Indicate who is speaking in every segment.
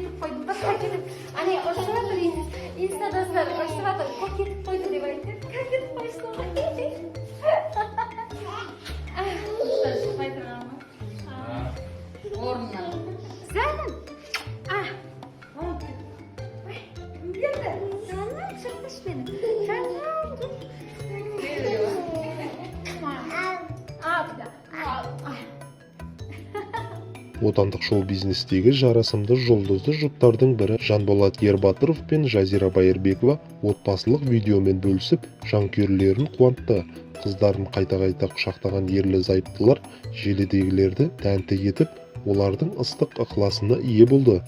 Speaker 1: кетіп қойдым. Ане ұрысып жатыр инстадастар, ұрысып жатыр. Кетіп қойды деп айтты. Кетіп қойсын. Шықпай тұрған ма? Орнынан. Зәнім. Geldi. Canım çıkmış benim. Canım.
Speaker 2: Отандық шоу-бизнестегі жарасымды жұлдызды жұптардың бірі Жанболат Ербатыров пен Жазира Байырбекова отбасылық видеомен бөлісіп, жанкүйерлерін қуантты. Қыздарын қайта-қайта құшақтаған ерлі-зайыптылар желідегілерді тәнті етіп, олардың ыстық ықыласына ие болды.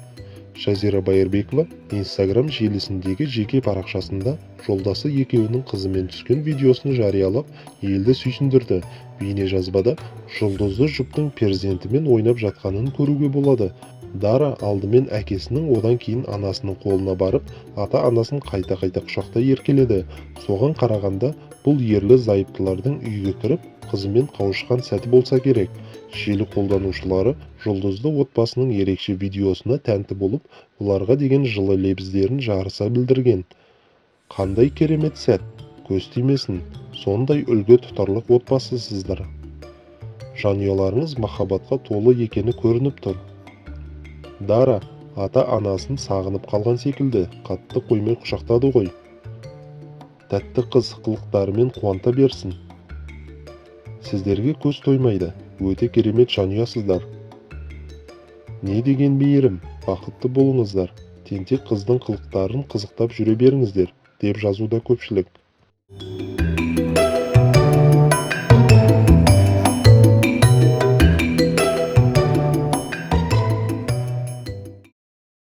Speaker 2: Жазира Байырбекова Instagram желісіндегі жеке парақшасында жолдасы екеуінің қызымен түскен видеосын жариялап, елді сүйсіндірді. Бейнежазбада жұлдызды жұптың перзентімен ойнап жатқанын көруге болады. Дара алдымен әкесінің, одан кейін анасының қолына барып, ата-анасын қайта-қайта құшақтай еркеледі. Соған қарағанда, бұл ерлі-зайыптылардың үйге кіріп, қызымен қауышқан сәті болса керек. Желі қолданушылары жұлдызды отбасының ерекше видеосына тәнті болып, оларға деген жылы лебіздерін жарыса білдірген. Қандай керемет сәт, көз тимесін, сондай үлгі тұтарлық отбасысыздар. Жанұяларыңыз махаббатқа толы екені көрініп тұр. Дара ата-анасын сағынып қалған секілді, қатты қоймай құшақтады ғой. Тәтті қыз қылықтарымен қуанта берсін. Сіздерге көз тоймайды, өте керемет жанұясыздар. Не деген мейірім, бақытты болыңыздар. Тентек қыздың қылықтарын қызықтап жүре беріңіздер, деп жазуда көпшілік.